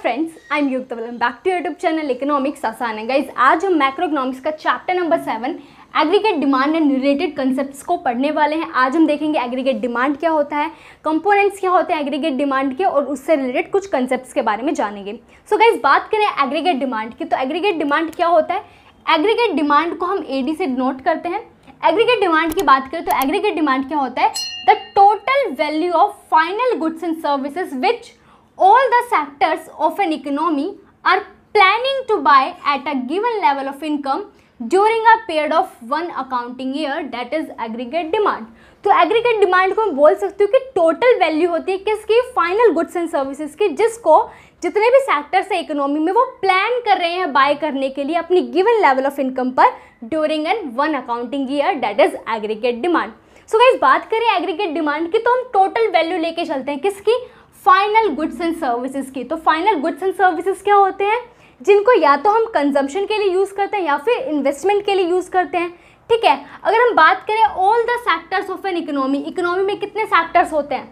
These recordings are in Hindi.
फ्रेंड्स, आई एम युक्त welcome back to YouTube channel economics आसान है। गाइज, आज हम मैक्रो इकोनॉमिक्स का chapter number 7 aggregate demand and related concepts को पढ़ने वाले हैं। आज हम देखेंगे एग्रीगेट डिमांड क्या होता है, कंपोनेंट्स क्या होते हैं एग्रीगेट डिमांड के, और उससे रिलेटेड कुछ कंसेप्ट्स के बारे में जानेंगे। सो गाइज, बात करें एग्रीगेट डिमांड की, तो एग्रीगेट डिमांड क्या होता है। एग्रीगेट डिमांड को हम एडी से डिनोट करते हैं। एग्रीगेट डिमांड की बात करें तो एग्रीगेट डिमांड क्या होता है, the total value of final goods and services which all the sectors of an economy are planning to buy at a given level of income during a period of one accounting year, that is aggregate demand। तो एग्रीगेट डिमांड को मैं बोल सकती हूँ कि टोटल वैल्यू होती है किसकी, फाइनल गुड्स एंड सर्विसेज की, जिसको जितने भी सेक्टर्स है इकोनॉमी में वो प्लान कर रहे हैं बाय करने के लिए अपनी गिवन लेवल ऑफ इनकम पर during an one accounting year, that is aggregate demand. So guys, बात करें एग्रीगेट डिमांड की तो हम टोटल वैल्यू लेके चलते हैं किसकी, फाइनल गुड्स एंड सर्विसेज की। तो फाइनल गुड्स एंड सर्विसेज क्या होते हैं, जिनको या तो हम कंजम्पशन के लिए यूज़ करते हैं या फिर इन्वेस्टमेंट के लिए यूज़ करते हैं। ठीक है, अगर हम बात करें all the sectors of an economy, economy में कितने सेक्टर्स होते हैं,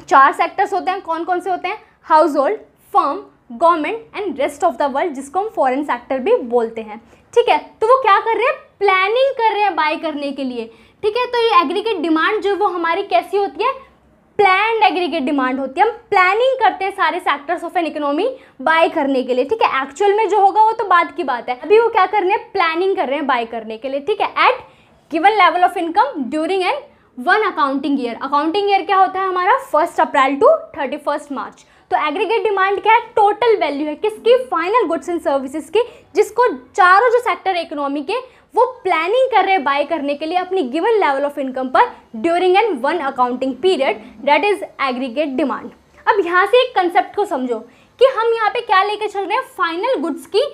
4 सेक्टर्स होते हैं। कौन कौन से होते हैं, house hold, firm, government and rest of the world, जिसको हम फॉरेन सेक्टर भी बोलते हैं। ठीक है, तो वो क्या कर रहे हैं, प्लानिंग कर रहे हैं बाय करने के लिए। ठीक है, तो ये एग्रीगेट डिमांड जो वो हमारी कैसी होती है, प्लान्ड एग्रीगेट डिमांड होती है। हम प्लानिंग करते हैं सारे sectors of an economy bye करने के लिए। ठीक है, एक्चुअल में जो होगा वो तो बाद की बात है, अभी वो क्या कर रहे हैं, प्लानिंग कर रहे हैं बाय करने के लिए। ठीक है, at given level of income during an one accounting year. Accounting year क्या होता है हमारा, 1 अप्रैल टू 31 मार्च। तो एग्रीगेट डिमांड क्या है, टोटल वैल्यू है किसकी, फाइनल गुड्स एंड सर्विसेज की, जिसको चारों जो सेक्टर है इकोनॉमी के वो प्लानिंग कर रहे हैं बाय करने के लिए अपनी गिवन लेवल ऑफ इनकम पर during an one accounting period, that is aggregate demand. अब यहाँ से एक कंसेप्ट को समझो कि हम यहाँ पे क्या लेके चल रहे हैं, फाइनल गुड्स की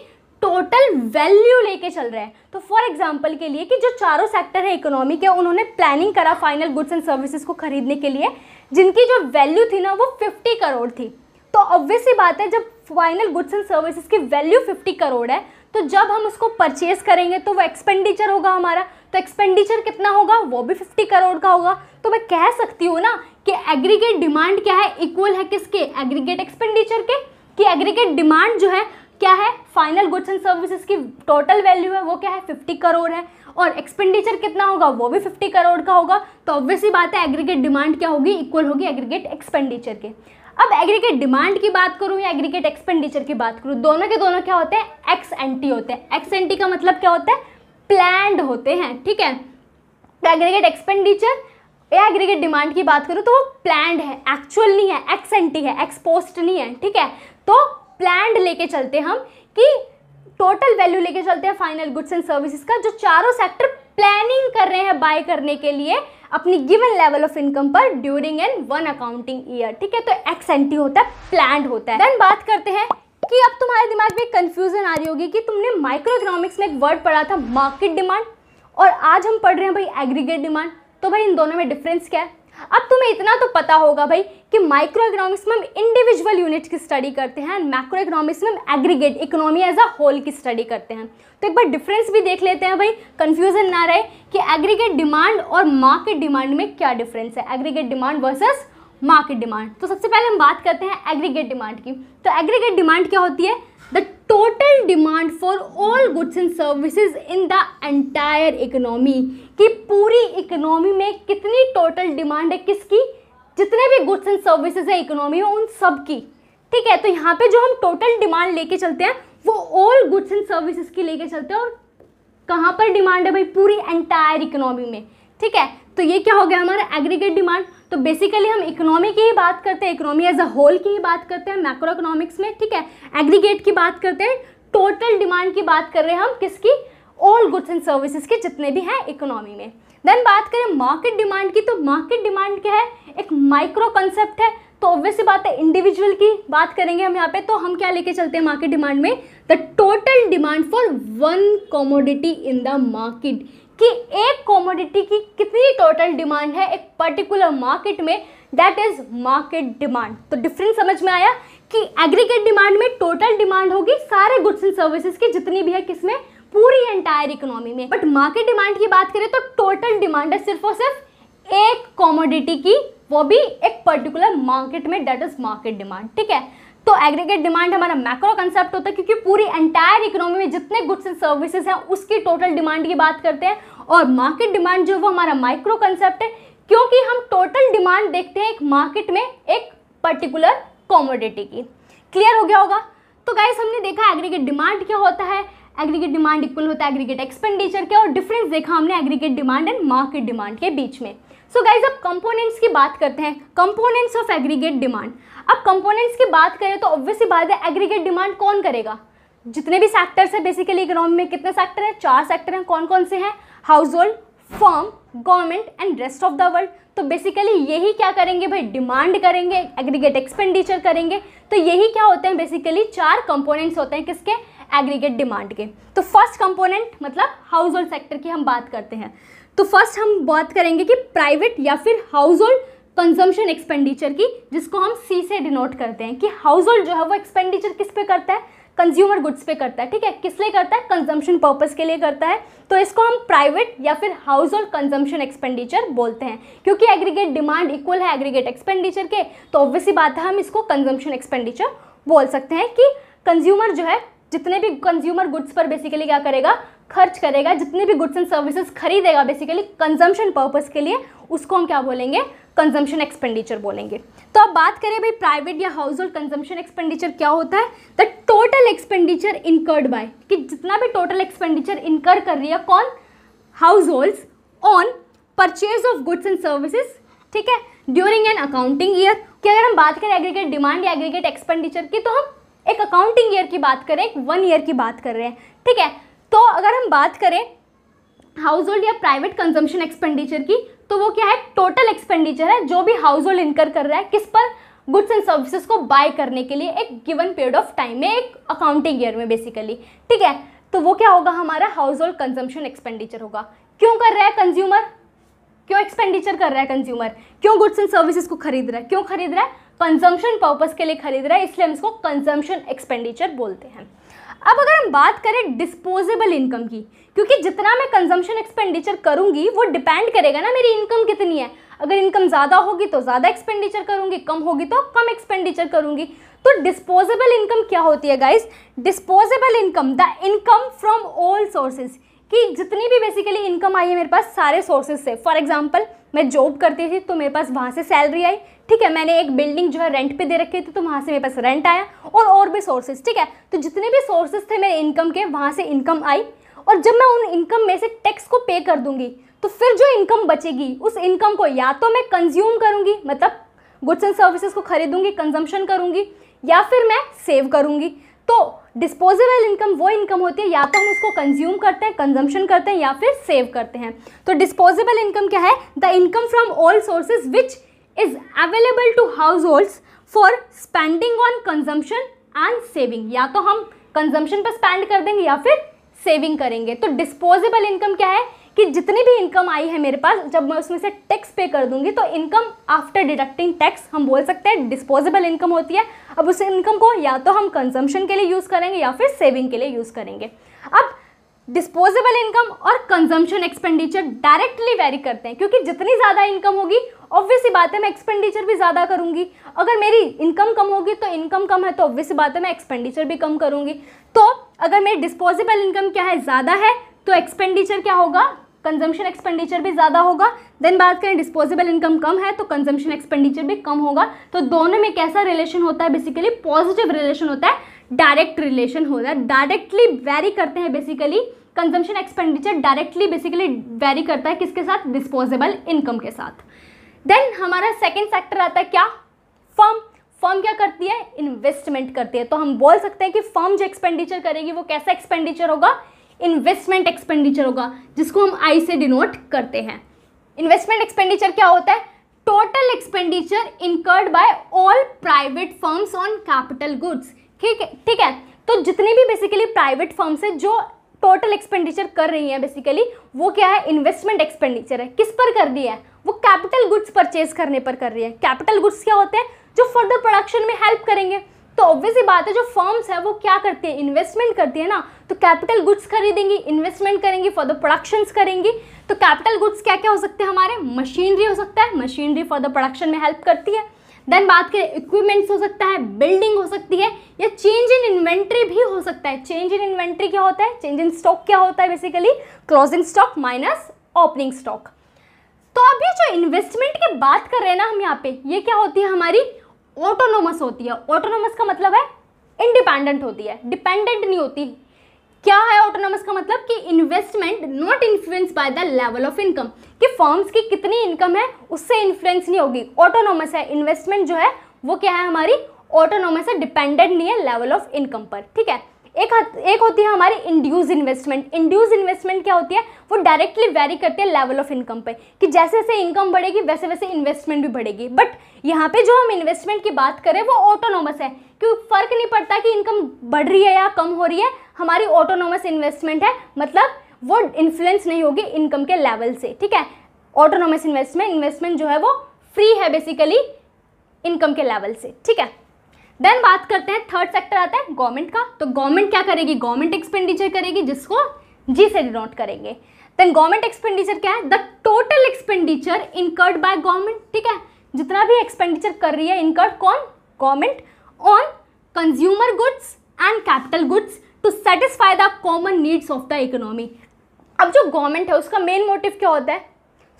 टोटल वैल्यू लेके चल रहे हैं। तो फॉर एग्जांपल के लिए कि जो चारों सेक्टर है इकोनॉमी के, उन्होंने प्लानिंग करा फाइनल गुड्स एंड सर्विसेज को खरीदने के लिए, जिनकी जो वैल्यू थी ना वो 50 करोड़ थी। तो ऑब्वियस सी बात है, जब फाइनल गुड्स एंड सर्विसेज की वैल्यू 50 करोड़ है तो जब हम उसको परचेज करेंगे तो वो एक्सपेंडिचर होगा हमारा। तो एक्सपेंडिचर कितना होगा, वो भी 50 करोड़ का होगा। तो मैं कह सकती हूँ ना कि एग्रीगेट डिमांड क्या है, इक्वल है किसके, एग्रीगेट एक्सपेंडिचर के। कि एग्रीगेट डिमांड जो है क्या है, फाइनल गुड्स एंड सर्विसेज की टोटल वैल्यू है वो क्या है, 50 करोड़ है, और एक्सपेंडिचर कितना होगा, वो भी 50 करोड़ का होगा। तो ऑब्वियस ही बात है एग्रीगेट डिमांड क्या होगी, इक्वल होगी एग्रीगेट एक्सपेंडिचर के। अब एग्रीगेट डिमांड की बात करूं या एग्रीगेट एक्सपेंडिचर की बात करूं, दोनों के दोनों क्या होते हैं, एक्स एंटी होते हैं। एक्स एंटी का मतलब क्या होता है, प्लान्ड होते हैं। ठीक है, तो एग्रीगेट एक्सपेंडिचर या एग्रीगेट डिमांड की बात करूं तो वो प्लान्ड है, एक्चुअल नहीं है, एक्स एंटी है, एक्स पोस्ट नहीं है। ठीक है, तो प्लान्ड लेके चलते हैं हम कि टोटल वैल्यू लेके चलते हैं फाइनल गुड्स एंड सर्विसेज का, जो चारों सेक्टर प्लानिंग कर रहे हैं बाय करने के लिए अपनी गिवन लेवल ऑफ इनकम पर during an one accounting year. ठीक है, तो एक्स एंटी होता है, प्लान्ड होता है। देन बात करते हैं कि अब तुम्हारे दिमाग में कंफ्यूजन आ रही होगी कि तुमने माइक्रो इकोनॉमिक्स में एक वर्ड पढ़ा था मार्केट डिमांड, और आज हम पढ़ रहे हैं भाई एग्रीगेट डिमांड। तो भाई इन दोनों में डिफरेंस क्या है। अब तुम्हें इतना तो पता होगा भाई कि माइक्रो इकोनॉमिक्स में हम इंडिविजुअल यूनिट्स की स्टडी करते हैं, मैक्रो इकोनॉमिक्स में हम aggregate economy as a whole की स्टडी करते हैं। तो एक बार डिफरेंस भी देख लेते हैं भाई, कंफ्यूजन ना रहे कि एग्रीगेट डिमांड और मार्केट डिमांड में क्या डिफरेंस है, aggregate demand versus market demand. तो सबसे पहले हम बात करते हैं एग्रीगेट डिमांड की। तो एग्रीगेट डिमांड क्या होती है, the total demand for all goods and services in the entire economy, कि पूरी इकोनॉमी में कितनी टोटल डिमांड है किसकी, जितने भी गुड्स एंड सर्विसेज है इकोनॉमी में उन सब की। ठीक है, तो यहाँ पे जो हम टोटल डिमांड लेके चलते हैं वो ऑल गुड्स एंड सर्विसेज की लेके चलते हैं, और कहाँ पर डिमांड है भाई, पूरी एंटायर इकोनॉमी में। ठीक है, तो ये क्या हो गया हमारा एग्रीगेट डिमांड। तो बेसिकली हम इकोनॉमी की ही बात करते हैं, इकोनॉमी एज अ होल की ही बात करते हैं मैक्रो इकोनॉमिक्स में। ठीक है, एग्रीगेट की बात करते हैं, टोटल डिमांड की बात कर रहे हैं हम किसकी, ऑल गुड्स एंड सर्विसेज के जितने भी हैं इकोनॉमी में। देन बात करें मार्केट डिमांड की, तो मार्केट डिमांड क्या है, एक माइक्रो कंसेप्ट है। तो ऑब्वियस सी बात है इंडिविजुअल की बात करेंगे हम यहाँ पे, तो हम क्या लेके चलते हैं मार्केट डिमांड में, the total demand for one commodity in the market, कि एक कमोडिटी की कितनी टोटल डिमांड है एक पर्टिकुलर मार्केट में, दैट इज मार्केट डिमांड। तो डिफरेंस समझ में आया कि एग्रीगेट डिमांड में टोटल डिमांड होगी सारे गुड्स एंड सर्विसेज की जितनी भी है, किसमें, पूरी एंटायर इकोनॉमी में। बट मार्केट डिमांड की बात करें तो टोटल डिमांड है सिर्फ और सिर्फ एक कमोडिटी की वो भी एक पर्टिकुलर मार्केट में, डेट इज मार्केट डिमांड। ठीक है, तो एग्रीगेट डिमांड हमारा मैक्रो कंसेप्ट होता है क्योंकि पूरी एंटायर इकोनॉमी में जितने गुड्स एंड सर्विसेज हैं उसकी टोटल डिमांड की बात करते हैं। और मार्केट डिमांड जो वो हमारा माइक्रो कंसेप्ट है क्योंकि हम टोटल डिमांड देखते हैं एक मार्केट में एक पर्टिकुलर कमोडिटी की। क्लियर हो गया होगा? तो गाइस हमने देखा एग्रीगेट डिमांड क्या होता है, एग्रीगेट डिमांड इक्वल होता है एग्रीगेट एक्सपेंडिचर के, और डिफरेंस देखा हमने aggregate demand and market demand के बीच में। सो गाइस अब कंपोनेंट्स की बात करते हैं, कंपोनेंट्स ऑफ एग्रीगेट डिमांड। अब कंपोनेंट्स की बात करें तो ऑब्वियसली बात है एग्रीगेट डिमांड कौन करेगा, जितने भी सेक्टर्स है बेसिकली इकोनॉमी में, कितने सेक्टर हैं, 4 सेक्टर हैं। कौन कौन से हैं? House hold, firm, government and rest of the world. तो बेसिकली यही क्या करेंगे भाई, डिमांड करेंगे, एग्रीगेट एक्सपेंडिचर करेंगे। तो यही क्या होते हैं बेसिकली 4 कंपोनेंट्स होते हैं किसके, एग्रीगेट डिमांड के। तो फर्स्ट कंपोनेंट मतलब हाउस होल्ड सेक्टर की हम बात करते हैं। तो फर्स्ट हम बात करेंगे कि प्राइवेट या फिर हाउस होल्ड कंजम्पशन एक्सपेंडिचर की, जिसको हम सी से डिनोट करते हैं कि हाउस होल्ड जो है वो एक्सपेंडिचर किस पे करता है, कंज्यूमर गुड्स पे करता है। ठीक है, किस लिए करता है, कंजम्पशन पर्पस के लिए करता है। तो इसको हम प्राइवेट या फिर हाउस होल्ड कंजम्पशन एक्सपेंडिचर बोलते हैं। क्योंकि एग्रीगेट डिमांड इक्वल है एग्रीगेट एक्सपेंडिचर के, तो ऑब्वियसली बात है हम इसको कंजम्पशन एक्सपेंडिचर बोल सकते हैं कि कंज्यूमर जो है जितने भी कंज्यूमर गुड्स पर बेसिकली क्या करेगा, खर्च करेगा, जितने भी गुड्स एंड सर्विसेज खरीदेगा बेसिकली कंजम्पशन पर्पस के लिए, उसको हम क्या बोलेंगे, कंजम्पशन एक्सपेंडिचर बोलेंगे। तो अब बात करें भाई प्राइवेट या हाउस होल्ड कंजम्पशन एक्सपेंडिचर क्या होता है, the total expenditure incurred by, कि जितना भी टोटल एक्सपेंडिचर इनकर कर रही है कौन, house holds on purchase of goods and services. ठीक है, ड्यूरिंग एन अकाउंटिंग ईयर। कि अगर हम बात करें एग्रीगेट डिमांड या एग्रीगेट एक्सपेंडिचर की, तो हम एक अकाउंटिंग ईयर की बात करें, एक 1 ईयर की बात कर रहे हैं। ठीक है, तो अगर हम बात करें हाउस होल्ड या प्राइवेट कंजम्पशन एक्सपेंडिचर की, तो वो क्या है, टोटल एक्सपेंडिचर है जो भी हाउस होल्ड इनकर कर रहा है किस पर, गुड्स एंड सर्विसेज को बाय करने के लिए एक गिवन पीरियड ऑफ टाइम में, एक अकाउंटिंग ईयर में बेसिकली। ठीक है, तो वो क्या होगा, हमारा हाउस होल्ड कंजम्पशन एक्सपेंडिचर होगा। क्यों कर रहा है कंज्यूमर, क्यों एक्सपेंडिचर कर रहा है कंज्यूमर, क्यों गुड्स एंड सर्विसेज को खरीद रहा है, क्यों खरीद रहा है, कंजम्पशन पर्पस के लिए खरीद रहा है, इसलिए हम इसको कंजम्पशन एक्सपेंडिचर बोलते हैं। अब अगर हम बात करें डिस्पोजेबल इनकम की, क्योंकि जितना मैं कंजम्पशन एक्सपेंडिचर करूंगी वो डिपेंड करेगा ना मेरी इनकम कितनी है। अगर इनकम ज़्यादा होगी तो ज़्यादा एक्सपेंडिचर करूंगी, कम होगी तो कम एक्सपेंडिचर करूंगी। तो डिस्पोजेबल इनकम क्या होती है guys, disposable income the income from all sources, कि जितनी भी बेसिकली इनकम आई है मेरे पास सारे सोर्सेज से। फॉर एग्जांपल मैं जॉब करती थी तो मेरे पास वहाँ से सैलरी आई। ठीक है, मैंने एक बिल्डिंग जो है रेंट पे दे रखी थी तो वहाँ से मेरे पास रेंट आया, और भी सोर्सेज। ठीक है, तो जितने भी सोर्सेज थे मेरे इनकम के, वहाँ से इनकम आई, और जब मैं उन इनकम में से टैक्स को पे कर दूंगी तो फिर जो इनकम बचेगी उस इनकम को या तो मैं कंज्यूम करूंगी, मतलब गुड्स एंड सर्विसेज को खरीदूंगी, कंजम्पशन करूंगी, या फिर मैं सेव करूंगी। तो डिस्पोजेबल इनकम वो इनकम होती है या तो हम उसको कंज्यूम करते हैं, कंजम्पशन करते हैं, या फिर सेव करते हैं। तो डिस्पोजेबल इनकम क्या है, the income from all sources which is available to households for spending on consumption and saving. या तो हम कंजम्पशन पर स्पेंड कर देंगे या फिर सेविंग करेंगे। तो डिस्पोजेबल इनकम क्या है कि जितनी भी इनकम आई है मेरे पास, जब मैं उसमें से टैक्स पे कर दूंगी तो इनकम आफ्टर डिडक्टिंग टैक्स हम बोल सकते हैं डिस्पोजेबल इनकम होती है। अब उस इनकम को या तो हम कंजम्पशन के लिए यूज़ करेंगे या फिर सेविंग के लिए यूज़ करेंगे। अब डिस्पोजेबल इनकम और कंजम्पशन एक्सपेंडिचर डायरेक्टली वेरी करते हैं, क्योंकि जितनी ज़्यादा इनकम होगी ऑब्वियसली बात है मैं एक्सपेंडिचर भी ज़्यादा करूंगी। अगर मेरी इनकम कम होगी तो इनकम कम है तो ऑब्वियसली बात है मैं एक्सपेंडिचर भी कम करूंगी। तो अगर मेरी डिस्पोजेबल इनकम क्या है, ज़्यादा है, तो एक्सपेंडिचर क्या होगा, कंजम्पशन एक्सपेंडिचर भी ज़्यादा होगा। देन बात करें डिस्पोजेबल इनकम कम है तो कंजम्पशन एक्सपेंडिचर भी कम होगा। तो दोनों में कैसा रिलेशन होता है, बेसिकली पॉजिटिव रिलेशन होता है, डायरेक्ट रिलेशन होता है, डायरेक्टली वेरी करते हैं basically. Consumption expenditure directly basically very करता है किसके साथ, डिस्पोजेबल इनकम के साथ। देन हमारा सेकेंड सेक्टर आता है क्या, फर्म। फर्म क्या करती है, इन्वेस्टमेंट करती है। तो हम बोल सकते हैं कि फर्म जो एक्सपेंडिचर करेगी वो कैसा एक्सपेंडिचर होगा, इन्वेस्टमेंट एक्सपेंडिचर होगा, जिसको हम आई से डिनोट करते हैं। इन्वेस्टमेंट एक्सपेंडिचर क्या होता है, total expenditure incurred by all private firms on capital goods. ठीक है, तो जितनी भी बेसिकली प्राइवेट फर्म्स है जो टोटल एक्सपेंडिचर कर रही है बेसिकली वो क्या है, इन्वेस्टमेंट एक्सपेंडिचर है। किस पर कर रही है, वो कैपिटल गुड्स परचेज करने पर कर रही है। कैपिटल गुड्स क्या होते हैं, जो फर्दर प्रोडक्शन में हेल्प करेंगे। तो ऑब्वियसली बात है जो फर्म्स है वो क्या करती है, इन्वेस्टमेंट करती है ना, तो कैपिटल गुड्स खरीदेंगी, इन्वेस्टमेंट करेंगी, फॉर द प्रोडक्शंस करेंगी। तो कैपिटल गुड्स क्या क्या हो सकते हैं हमारे, मशीनरी हो सकता है, मशीनरी फॉर द प्रोडक्शन में हेल्प करती है। देन बात करें इक्विपमेंट्स हो सकता है, बिल्डिंग हो सकती है, या चेंज इन इन्वेंट्री भी हो सकता है। चेंज इन इन्वेंट्री क्या होता है, चेंज इन स्टॉक क्या होता है, basically closing stock minus opening stock. तो अभी जो इन्वेस्टमेंट की बात कर रहे हैं ना हम यहाँ पे, ये क्या होती है हमारी, ऑटोनोमस होती है। ऑटोनोमस का मतलब है इंडिपेंडेंट होती है, डिपेंडेंट नहीं होती। क्या है ऑटोनोमस का मतलब, कि investment not influence by the level of income, कि फर्म्स की कितनी इनकम है उससे इन्फ्लुएंस नहीं होगी। ऑटोनोमस है इन्वेस्टमेंट जो है वो क्या है हमारी, ऑटोनोमस है, डिपेंडेंट नहीं है लेवल ऑफ इनकम पर, ठीक है। एक होती है हमारी इंड्यूस इन्वेस्टमेंट। इंड्यूस इन्वेस्टमेंट क्या होती है, वो डायरेक्टली वेरी करती है लेवल ऑफ इनकम पे, कि जैसे जैसे इनकम बढ़ेगी वैसे वैसे इन्वेस्टमेंट भी बढ़ेगी। बट यहाँ पे जो हम इन्वेस्टमेंट की बात करें वो ऑटोनोमस है, क्योंकि फर्क नहीं पड़ता कि इनकम बढ़ रही है या कम हो रही है, हमारी ऑटोनोमस इन्वेस्टमेंट है, मतलब वो इन्फ्लुएंस नहीं होगी इनकम के लेवल से, ठीक है। ऑटोनोमस इन्वेस्टमेंट जो है वो फ्री है बेसिकली इनकम के लेवल से, ठीक है। देन बात करते हैं थर्ड सेक्टर आता है गवर्नमेंट का। तो गवर्नमेंट क्या करेगी, गवर्नमेंट एक्सपेंडिचर करेगी, जिसको जी से डिनोट करेंगे। देन गवर्नमेंट एक्सपेंडिचर क्या है, the total expenditure incurred by government, ठीक है, जितना भी एक्सपेंडिचर कर रही है इनकर्ड कौन, government, on consumer goods and capital goods to satisfy the common needs of the economy. अब जो गवर्नमेंट है उसका मेन मोटिव क्या होता है,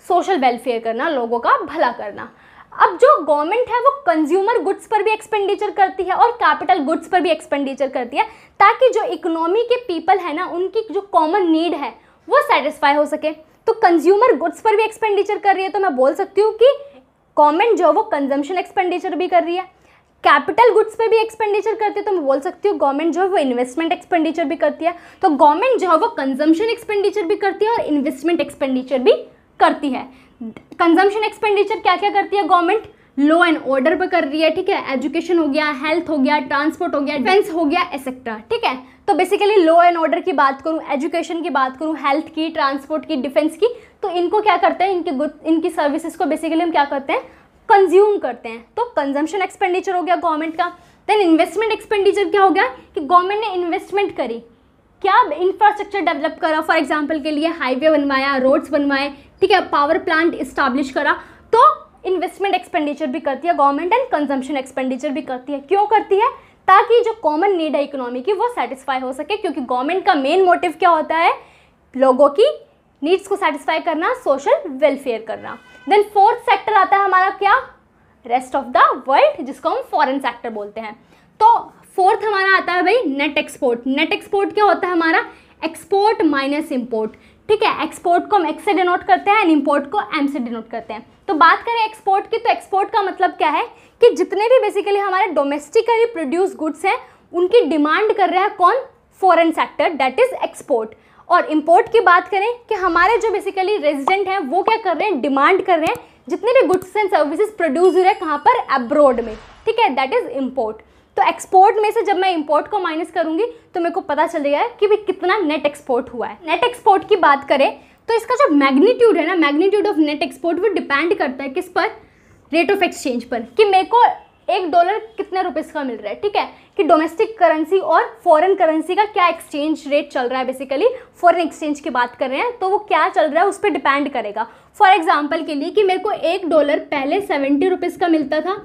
सोशल वेलफेयर करना, लोगों का भला करना। अब जो गवर्नमेंट है वो कंज्यूमर गुड्स पर भी एक्सपेंडिचर करती है और कैपिटल गुड्स पर भी एक्सपेंडिचर करती है, ताकि जो इकोनॉमी के पीपल है ना उनकी जो कॉमन नीड है वो सेटिस्फाई हो सके। तो कंज्यूमर गुड्स पर भी एक्सपेंडिचर कर रही है, तो मैं बोल सकती हूँ कि गवर्नमेंट जो है वो कंजम्पशन एक्सपेंडिचर भी कर रही है। कैपिटल गुड्स पे भी एक्सपेंडिचर करती है, तो मैं बोल सकती हूँ गवर्नमेंट जो है वो इन्वेस्टमेंट एक्सपेंडिचर भी करती है। तो गवर्नमेंट जो है वो कंजम्पशन एक्सपेंडिचर भी करती है और इन्वेस्टमेंट एक्सपेंडिचर भी करती है। कंजम्पशन एक्सपेंडिचर क्या क्या करती है गवर्नमेंट, लॉ एंड ऑर्डर पर कर रही है, ठीक है, एजुकेशन हो गया, हेल्थ हो गया, ट्रांसपोर्ट हो गया, डिफेंस हो गया, एक्सेट्रा, ठीक है। तो बेसिकली लॉ एंड ऑर्डर की बात करूँ, एजुकेशन की बात करूँ, हेल्थ की, ट्रांसपोर्ट की, डिफेंस की, तो इनको क्या करते हैं, इनकी सर्विसेज को बेसिकली हम क्या करते हैं, कंज्यूम करते हैं। तो कंजम्पशन एक्सपेंडिचर हो गया गवर्नमेंट का। देन इन्वेस्टमेंट एक्सपेंडिचर क्या हो गया, कि गवर्नमेंट ने इन्वेस्टमेंट करी, क्या इंफ्रास्ट्रक्चर डेवलप करा, फॉर एग्जांपल के लिए हाईवे बनवाया, रोड्स बनवाए, ठीक है, पावर प्लांट इस्टेब्लिश करा, तो इन्वेस्टमेंट एक्सपेंडिचर भी करती है गवर्नमेंट एंड कंजम्पशन एक्सपेंडिचर भी करती है। क्यों करती है, ताकि जो कॉमन नीड है इकोनॉमी की वो सेटिस्फाई हो सके, क्योंकि गवर्नमेंट का मेन मोटिव क्या होता है, लोगों की नीड्स को सेटिस्फाई करना, सोशल वेलफेयर करना। देन फोर्थ सेक्टर आता है हमारा क्या, रेस्ट ऑफ द वर्ल्ड, जिसको हम फॉरेन सेक्टर बोलते हैं। तो फोर्थ हमारा आता है भाई नेट एक्सपोर्ट। नेट एक्सपोर्ट क्या होता है हमारा, एक्सपोर्ट माइनस इम्पोर्ट, ठीक है। एक्सपोर्ट को हम एक्स से डिनोट करते हैं एंड इम्पोर्ट को एम से डिनोट करते हैं। तो बात करें एक्सपोर्ट की, तो एक्सपोर्ट का मतलब क्या है, कि जितने भी बेसिकली हमारे डोमेस्टिकली प्रोड्यूस गुड्स हैं उनकी डिमांड कर रहा है कौन, foreign sector, that is export. और इम्पोर्ट की बात करें कि हमारे जो बेसिकली रेजिडेंट हैं वो क्या कर रहे हैं, डिमांड कर रहे हैं जितने भी गुड्स एंड सर्विसेज प्रोड्यूस हो रहे हैं कहाँ पर, अब्रोड में, ठीक है, दैट इज इम्पोर्ट। तो एक्सपोर्ट में से जब मैं इंपोर्ट को माइनस करूंगी तो मेरे को पता चलेगा कि भाई कितना नेट एक्सपोर्ट हुआ है। नेट एक्सपोर्ट की बात करें तो इसका जो मैग्नीट्यूड है ना, मैग्नीट्यूड ऑफ नेट एक्सपोर्ट, वो डिपेंड करता है किस पर, रेट ऑफ एक्सचेंज पर, कि मेरे को $1 कितने रुपीज़ का मिल रहा है, ठीक है, कि डोमेस्टिक करेंसी और फॉरेन करेंसी का क्या एक्सचेंज रेट चल रहा है। बेसिकली फॉरेन एक्सचेंज की बात कर रहे हैं तो वो क्या चल रहा है उस पर डिपेंड करेगा। फॉर एग्जांपल के लिए कि मेरे को $1 पहले 70 रुपीज़ का मिलता था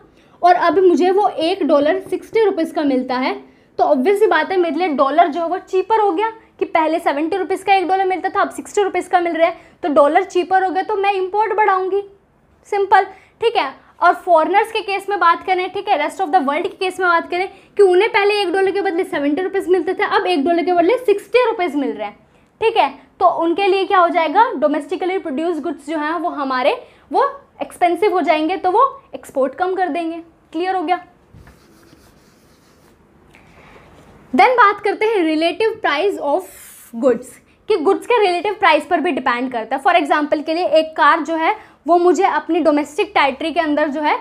और अब मुझे वो $1 60 रुपीज़ का मिलता है, तो ऑब्वियसली बात है मेरे लिए डॉलर जो है वो चीपर हो गया, कि पहले 70 रुपीज़ का $1 मिलता था, अब 60 रुपीज़ का मिल रहा है, तो डॉलर चीपर हो गया, तो मैं इंपोर्ट बढ़ाऊंगी, सिंपल, ठीक है। और फॉरनर्स के केस में बात करें, ठीक है, रेस्ट ऑफ द वर्ल्ड के केस में बात करें कि उन्हें पहले $1 के बदले 70 रुपीज़ मिलते थे, अब $1 के बदले 60 रुपीज़ मिल रहे हैं, ठीक है। तो उनके लिए क्या हो जाएगा, डोमेस्टिकली प्रोड्यूस गुड्स जो हैं वो हमारे वो एक्सपेंसिव हो जाएंगे, तो वो एक्सपोर्ट कम कर देंगे। क्लियर हो गया। देन बात करते हैं रिलेटिव प्राइस ऑफ गुड्स, कि गुड्स के रिलेटिव प्राइस पर भी डिपेंड करता है। फॉर एग्जांपल के लिए एक कार जो है वो मुझे अपनी डोमेस्टिक टेरिटरी के अंदर जो है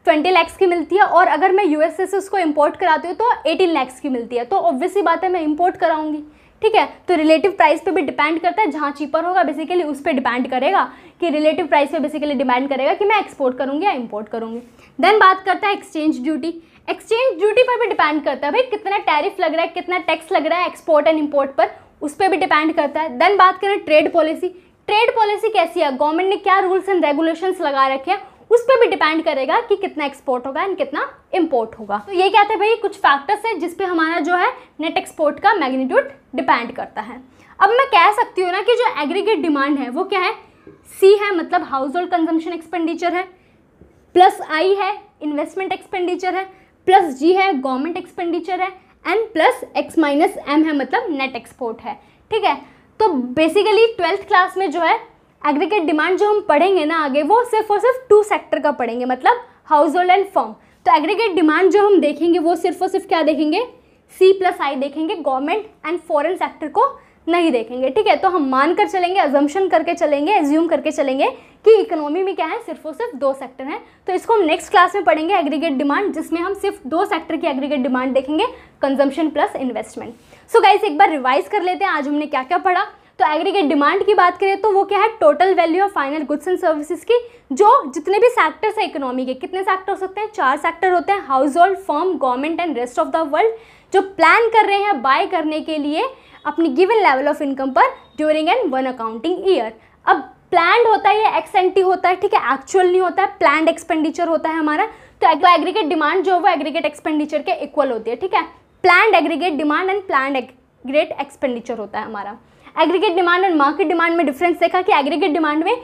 20 लाख की मिलती है, और अगर मैं यूएसए से उसको इंपोर्ट कराती हूँ तो 18 लाख की मिलती है, तो ऑब्वियसली बात है मैं इंपोर्ट कराऊंगी, ठीक है। तो रिलेटिव प्राइस पे भी डिपेंड करता है, जहाँ चीपर होगा बेसिकली उस पर डिपेंड करेगा, कि रिलेटिव प्राइस पे बेसिकली डिपेंड करेगा कि मैं एक्सपोर्ट करूँगी या इंपोर्ट करूँगी। देन बात करता है एक्सचेंज ड्यूटी। एक्सचेंज ड्यूटी पर भी डिपेंड करता है, भाई कितना टैरिफ लग रहा है, कितना टैक्स लग रहा है एक्सपोर्ट एंड इंपोर्ट पर, उस पर भी डिपेंड करता है। देन बात करें ट्रेड पॉलिसी, ट्रेड पॉलिसी कैसी है, गवर्नमेंट ने क्या रूल्स एंड रेगुलेशंस लगा रखे हैं, उस पर भी डिपेंड करेगा कि कितना एक्सपोर्ट होगा एंड कितना इंपोर्ट होगा। तो ये क्या थे भाई कुछ फैक्टर्स है जिस पे हमारा जो है नेट एक्सपोर्ट का मैग्नीट्यूड डिपेंड करता है। अब मैं कह सकती हूँ ना कि जो एग्रीगेट डिमांड है वो क्या है, सी है मतलब हाउस होल्ड कंजम्पशन एक्सपेंडिचर है, प्लस आई है इन्वेस्टमेंट एक्सपेंडिचर है, प्लस जी है गवर्नमेंट एक्सपेंडिचर है, and plus X minus M है मतलब नेट एक्सपोर्ट है। ठीक है, तो बेसिकली 12th क्लास में जो है एग्रीगेट डिमांड जो हम पढ़ेंगे ना आगे, वो सिर्फ और सिर्फ 2 सेक्टर का पढ़ेंगे, मतलब हाउस होल्ड एंड फर्म। तो एग्रीगेट डिमांड जो हम देखेंगे वो सिर्फ और सिर्फ क्या देखेंगे, सी प्लस आई देखेंगे, गवर्नमेंट एंड फॉरेन सेक्टर को नहीं देखेंगे। ठीक है, तो हम मान कर चलेंगे, अजम्पशन करके चलेंगे, एज्यूम करके चलेंगे कि इकोनॉमी में क्या है, सिर्फ और सिर्फ 2 सेक्टर हैं। तो इसको हम नेक्स्ट क्लास में पढ़ेंगे एग्रीगेट डिमांड, जिसमें हम सिर्फ 2 सेक्टर की एग्रीगेट डिमांड देखेंगे, consumption plus investment. So guys एक बार रिवाइज कर लेते हैं आज हमने क्या क्या पढ़ा। तो एग्रीगेट डिमांड की बात करें तो वो क्या है, total value of final goods and services की, जो जितने भी सेक्टर्स है इकोनॉमी के, कितने सेक्टर हो सकते हैं, 4 सेक्टर होते हैं, house hold, firm, government and rest of the world, जो प्लान कर रहे हैं बाय करने के लिए अपनी गिवन लेवल ऑफ इनकम पर ड्यूरिंग एंड 1 अकाउंटिंग ईयर। अब प्लान्ड होता है या एक्स एंटी होता है, ठीक है, एक्चुअल नहीं होता है, प्लान्ड एक्सपेंडिचर होता है हमारा। तो एग्रीगेट डिमांड जो है वो एग्रीगेट एक्सपेंडिचर के इक्वल होती है। ठीक है, planned aggregate demand and planned aggregate expenditure होता है हमारा। Aggregate demand and market demand में डिफरेंस देखा कि एग्रीगेट डिमांड में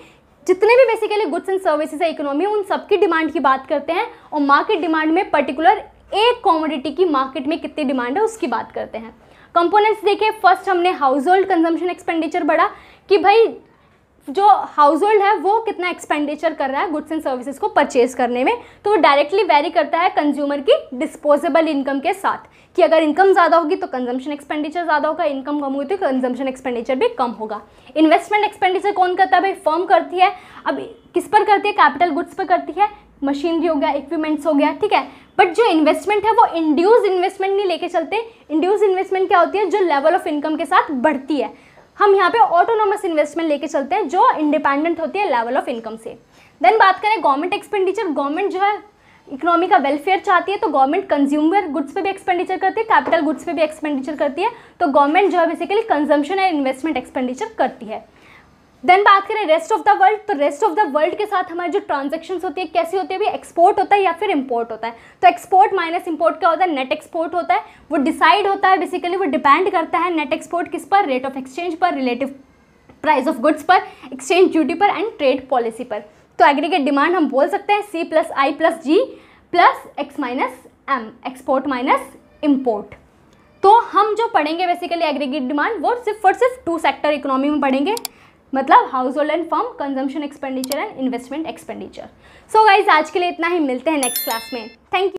जितने भी बेसिकली गुड्स एंड सर्विसेज है इकोनॉमी, उन सबकी डिमांड की बात करते हैं, और मार्केट डिमांड में पर्टिकुलर एक कमोडिटी की मार्केट में कितनी डिमांड है उसकी बात करते हैं। कंपोनेंट्स देखिए, फर्स्ट हमने हाउस होल्ड कंजम्पशन एक्सपेंडिचर पढ़ा कि भाई जो हाउस होल्ड है वो कितना एक्सपेंडिचर कर रहा है गुड्स एंड सर्विसेज को परचेज करने में, तो वो डायरेक्टली वेरी करता है कंज्यूमर की डिस्पोजेबल इनकम के साथ, कि अगर इनकम ज़्यादा होगी तो कंजम्पशन एक्सपेंडिचर ज़्यादा होगा, इनकम कम होगी तो कंजम्पशन एक्सपेंडिचर भी कम होगा। इन्वेस्टमेंट एक्सपेंडिचर कौन करता है भाई, फर्म करती है। अब किस पर करती है, कैपिटल गुड्स पर करती है, मशीनरी हो गया, इक्विपमेंट्स हो गया। ठीक है, बट जो इन्वेस्टमेंट है वो इंड्यूस इन्वेस्टमेंट नहीं लेके चलते। इंड्यूस इन्वेस्टमेंट क्या होती है, जो लेवल ऑफ इनकम के साथ बढ़ती है। हम यहाँ पे ऑटोनोमस इन्वेस्टमेंट लेके चलते हैं जो इंडिपेंडेंट होती है लेवल ऑफ इनकम से। देन बात करें गवर्नमेंट एक्सपेंडिचर, गवर्नमेंट जो है इकोनॉमी का वेलफेयर चाहती है, तो गवर्नमेंट कंज्यूमर गुड्स पे भी एक्सपेंडिचर करती है, कैपिटल गुड्स पे भी एक्सपेंडिचर करती है। तो गवर्नमेंट जो है basically consumption and investment expenditure करती है। देन बात करें रेस्ट ऑफ द वर्ल्ड, तो रेस्ट ऑफ द वर्ल्ड के साथ हमारी जो ट्रांजेक्शन्स होती है कैसी होती है, अभी एक्सपोर्ट होता है या फिर इंपोर्ट होता है। तो एक्सपोर्ट माइनस इंपोर्ट क्या होता है, नेट एक्सपोर्ट होता है। वो डिसाइड होता है बेसिकली, वो डिपेंड करता है नेट एक्सपोर्ट किस पर, रेट ऑफ एक्सचेंज पर, रिलेटिव प्राइस ऑफ गुड्स पर, एक्सचेंज ड्यूटी पर एंड ट्रेड पॉलिसी पर। तो एग्रीगेट डिमांड हम बोल सकते हैं C plus I plus G plus X minus M, export minus import. तो हम जो पढ़ेंगे बेसिकली एग्रीगेट डिमांड वो सिर्फ और सिर्फ 2 सेक्टर इकोनॉमी में पढ़ेंगे, मतलब house hold and firm, consumption expenditure and investment expenditure. So guys आज के लिए इतना ही, मिलते हैं नेक्स्ट क्लास में। Thank you.